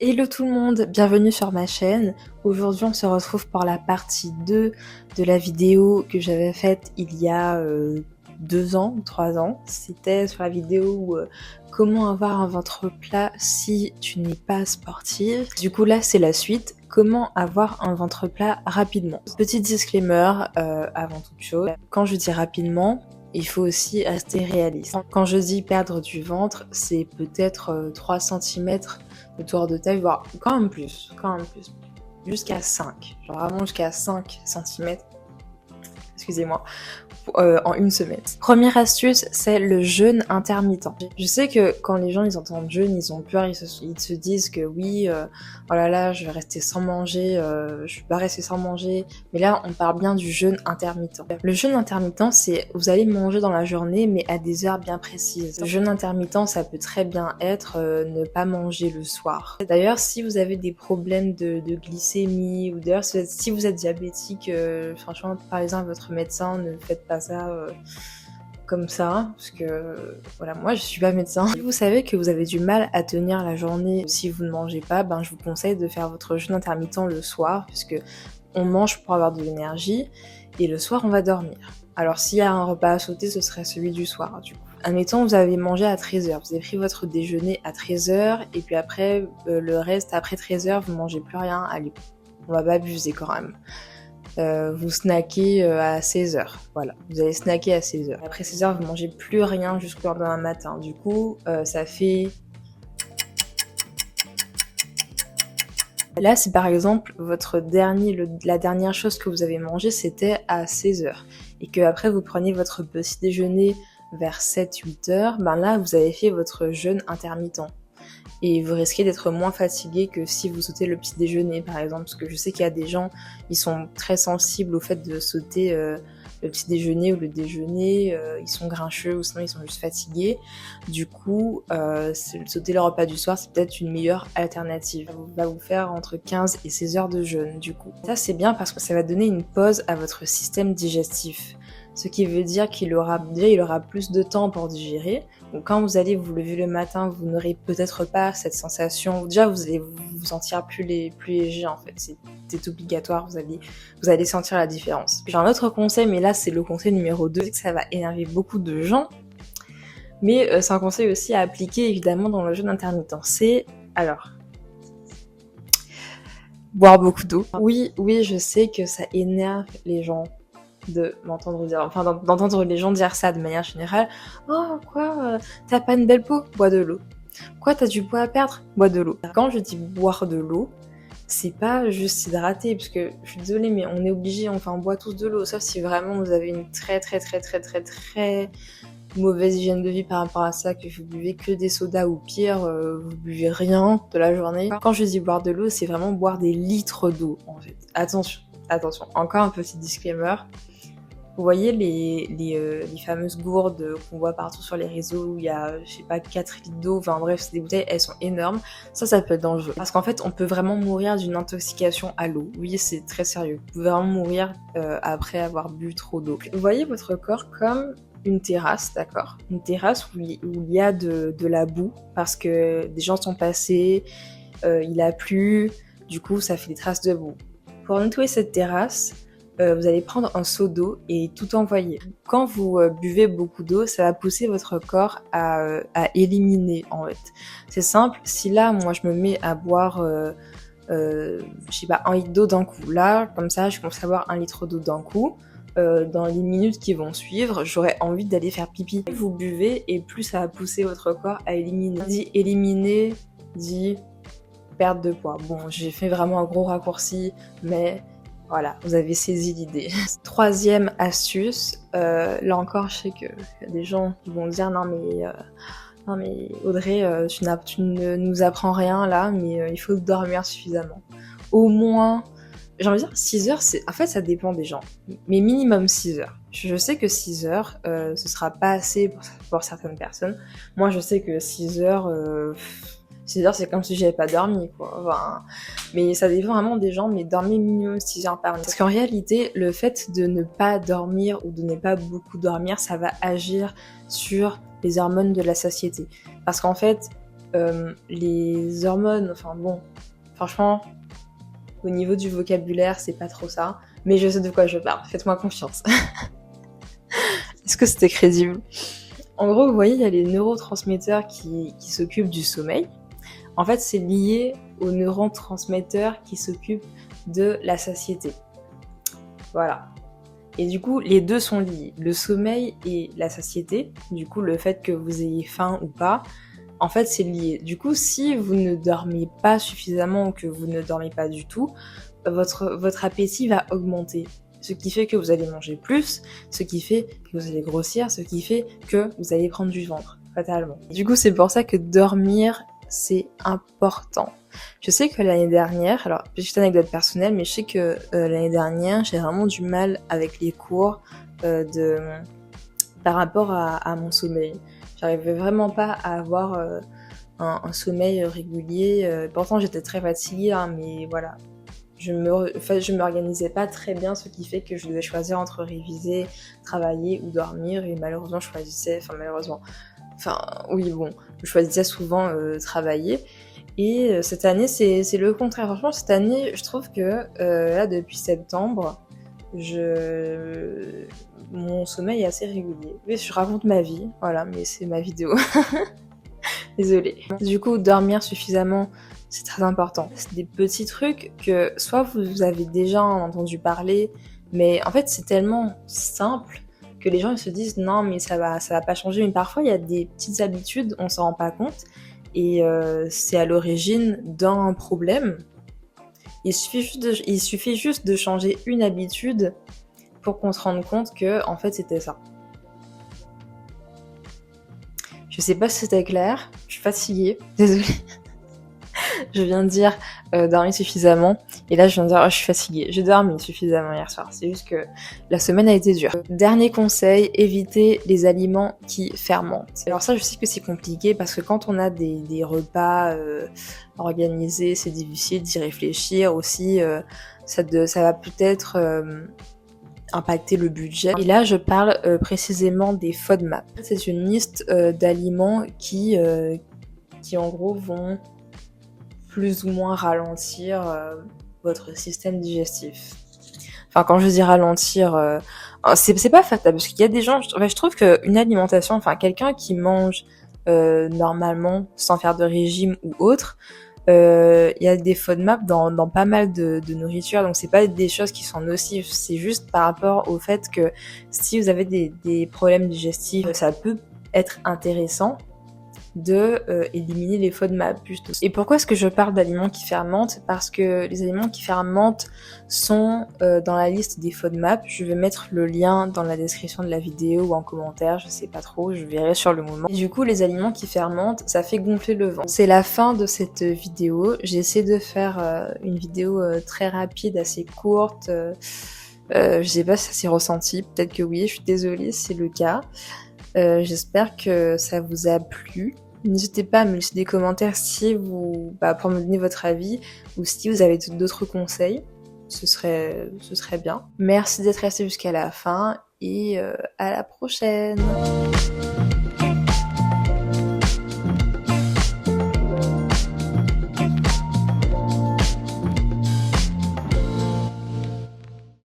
Hello tout le monde, bienvenue sur ma chaîne. Aujourd'hui on se retrouve pour la partie 2 de la vidéo que j'avais faite il y a 2 ans ou 3 ans. C'était sur la vidéo comment avoir un ventre plat si tu n'es pas sportive. Du coup là c'est la suite, comment avoir un ventre plat rapidement. Petit disclaimer avant toute chose, quand je dis rapidement, il faut aussi rester réaliste. Quand je dis perdre du ventre, c'est peut-être 3 cm de tour de taille, voire quand même plus, jusqu'à 5, genre vraiment jusqu'à 5 cm, excusez-moi, en une semaine. Première astuce, c'est le jeûne intermittent. Je sais que quand les gens ils entendent jeûne, ils ont peur, ils se disent que oui, oh là là, je vais rester sans manger, je vais pas rester sans manger, mais là on parle bien du jeûne intermittent. Le jeûne intermittent, c'est vous allez manger dans la journée, mais à des heures bien précises. Le jeûne intermittent, ça peut très bien être ne pas manger le soir. D'ailleurs, si vous avez des problèmes de glycémie, ou d'ailleurs si vous êtes diabétique, franchement, par exemple, votre médecin, ne faites pas ça comme ça, parce que voilà, moi je suis pas médecin. Si vous savez que vous avez du mal à tenir la journée si vous ne mangez pas, ben je vous conseille de faire votre jeûne intermittent le soir, puisque on mange pour avoir de l'énergie et le soir on va dormir. Alors s'il y a un repas à sauter, ce serait celui du soir du coup. Admettons, vous avez mangé à 13h, vous avez pris votre déjeuner à 13h, et puis après, le reste, après 13h, vous mangez plus rien, allez, on va pas abuser quand même. Vous snackez à 16h, voilà, vous allez snacker à 16h. Après 16h, vous mangez plus rien jusqu'au lendemain matin. Du coup, ça fait... Là, si par exemple, la dernière chose que vous avez mangé, c'était à 16h, et que après vous preniez votre petit déjeuner vers 7-8 heures, ben là, vous avez fait votre jeûne intermittent. Et vous risquez d'être moins fatigué que si vous sautez le petit déjeuner par exemple, parce que je sais qu'il y a des gens, ils sont très sensibles au fait de sauter le petit déjeuner ou le déjeuner, ils sont grincheux ou sinon ils sont juste fatigués. Du coup, sauter le repas du soir, c'est peut-être une meilleure alternative. Ça va vous faire entre 15 et 16 heures de jeûne du coup. Ça c'est bien parce que ça va donner une pause à votre système digestif. Ce qui veut dire qu'il aura plus de temps pour digérer. Donc quand vous allez vous lever le matin, vous n'aurez peut-être pas cette sensation. Déjà, vous allez vous sentir plus léger en fait. C'est obligatoire, vous allez sentir la différence. J'ai un autre conseil, mais là c'est le conseil numéro 2, c'est que ça va énerver beaucoup de gens. Mais c'est un conseil aussi à appliquer évidemment dans le jeûne intermittent. C'est, alors, boire beaucoup d'eau. Oui, je sais que ça énerve les gens de m'entendre dire, enfin d'entendre les gens dire ça de manière générale. Oh quoi, t'as pas une belle peau, bois de l'eau. Quoi, t'as du poids à perdre, bois de l'eau. Quand je dis boire de l'eau, c'est pas juste s'hydrater, parce que je suis désolée, mais on est obligé, enfin on boit tous de l'eau, sauf si vraiment vous avez une très mauvaise hygiène de vie par rapport à ça, que vous buvez que des sodas ou pire, vous buvez rien de la journée. Quand je dis boire de l'eau, c'est vraiment boire des litres d'eau en fait. Attention, encore un petit disclaimer. Vous voyez les fameuses gourdes qu'on voit partout sur les réseaux où il y a, je sais pas, 4 litres d'eau, enfin bref, c'est des bouteilles, elles sont énormes. Ça peut être dangereux. Parce qu'en fait, on peut vraiment mourir d'une intoxication à l'eau. Oui, c'est très sérieux. Vous pouvez vraiment mourir après avoir bu trop d'eau. Vous voyez votre corps comme une terrasse, d'accord ? Une terrasse où il y a de la boue, parce que des gens sont passés, il a plu, du coup ça fait des traces de boue. Pour nettoyer cette terrasse, vous allez prendre un seau d'eau et tout envoyer. Quand vous buvez beaucoup d'eau, ça va pousser votre corps à éliminer en fait. C'est simple, si là moi je me mets à boire je sais pas, 1 litre d'eau d'un coup, là comme ça je commence à boire 1 litre d'eau d'un coup, dans les minutes qui vont suivre, j'aurai envie d'aller faire pipi. Plus vous buvez et plus ça va pousser votre corps à éliminer. Dit éliminer, dit perte de poids. Bon, j'ai fait vraiment un gros raccourci, mais voilà, vous avez saisi l'idée. Troisième astuce, là encore, je sais qu'il y a des gens qui vont dire non mais Audrey, tu ne nous apprends rien là, mais il faut dormir suffisamment. Au moins, j'ai envie de dire 6 heures, en fait ça dépend des gens, mais minimum 6 heures. Je sais que 6 heures, ce sera pas assez pour certaines personnes. Moi je sais que 6 heures... 6 heures, c'est comme si j'avais pas dormi, quoi. Enfin, mais ça dépend vraiment des gens, mais dormez minimum 6 heures par nuit. Parce qu'en réalité, le fait de ne pas dormir ou de ne pas beaucoup dormir, ça va agir sur les hormones de la satiété. Parce qu'en fait, les hormones, enfin bon, franchement, au niveau du vocabulaire, c'est pas trop ça. Mais je sais de quoi je parle, faites-moi confiance. Est-ce que c'était crédible? En gros, vous voyez, il y a les neurotransmetteurs qui s'occupent du sommeil. En fait, c'est lié aux neurotransmetteurs qui s'occupent de la satiété. Voilà. Et du coup, les deux sont liés. Le sommeil et la satiété, du coup, le fait que vous ayez faim ou pas, en fait, c'est lié. Du coup, si vous ne dormez pas suffisamment ou que vous ne dormez pas du tout, votre appétit va augmenter. Ce qui fait que vous allez manger plus, ce qui fait que vous allez grossir, ce qui fait que vous allez prendre du ventre, fatalement. Du coup, c'est pour ça que dormir, c'est important. Je sais que l'année dernière, alors petite anecdote personnelle, mais je sais que l'année dernière, j'ai vraiment du mal avec les cours par rapport à mon sommeil. J'arrivais vraiment pas à avoir un sommeil régulier. Pourtant, j'étais très fatiguée, hein, mais voilà. Je m'organisais pas très bien, ce qui fait que je devais choisir entre réviser, travailler ou dormir, et malheureusement, je choisissais souvent travailler. Et cette année, c'est le contraire. Franchement, cette année, je trouve que là, depuis septembre, mon sommeil est assez régulier. Oui, je raconte ma vie, voilà, mais c'est ma vidéo. Désolée. Du coup, dormir suffisamment, c'est très important. C'est des petits trucs que soit vous avez déjà entendu parler, mais en fait, c'est tellement simple que les gens ils se disent non, mais ça va pas changer. Mais parfois, il y a des petites habitudes, on s'en rend pas compte, et c'est à l'origine d'un problème. Il suffit juste de changer une habitude pour qu'on se rende compte que en fait c'était ça. Je sais pas si c'était clair, je suis fatiguée, désolée. Je viens de dire dormir suffisamment, et là je viens de dire je suis fatiguée. J'ai dormi suffisamment hier soir, c'est juste que la semaine a été dure. Dernier conseil, évitez les aliments qui fermentent. Alors ça, je sais que c'est compliqué parce que quand on a des repas organisés, c'est difficile d'y réfléchir aussi. Ça va peut-être impacter le budget. Et là, je parle précisément des FODMAP. C'est une liste d'aliments qui en gros vont plus ou moins ralentir votre système digestif. Enfin, quand je dis ralentir, c'est pas fatal, parce qu'il y a des gens, je trouve qu'une alimentation, enfin quelqu'un qui mange normalement sans faire de régime ou autre, il y a des FODMAP dans pas mal de nourriture, donc c'est pas des choses qui sont nocives, c'est juste par rapport au fait que si vous avez des problèmes digestifs, ça peut être intéressant de éliminer les FODMAP juste aussi. Et pourquoi est-ce que je parle d'aliments qui fermentent? Parce que les aliments qui fermentent sont dans la liste des FODMAP. Je vais mettre le lien dans la description de la vidéo ou en commentaire, je sais pas trop, je verrai sur le moment. Et du coup, les aliments qui fermentent, ça fait gonfler le ventre. C'est la fin de cette vidéo. J'ai essayé de faire une vidéo très rapide, assez courte. Je sais pas si ça s'est ressenti, peut-être que oui, je suis désolée si c'est le cas. J'espère que ça vous a plu. N'hésitez pas à me laisser des commentaires pour me donner votre avis, ou si vous avez d'autres conseils, ce serait bien. Merci d'être resté jusqu'à la fin, et à la prochaine.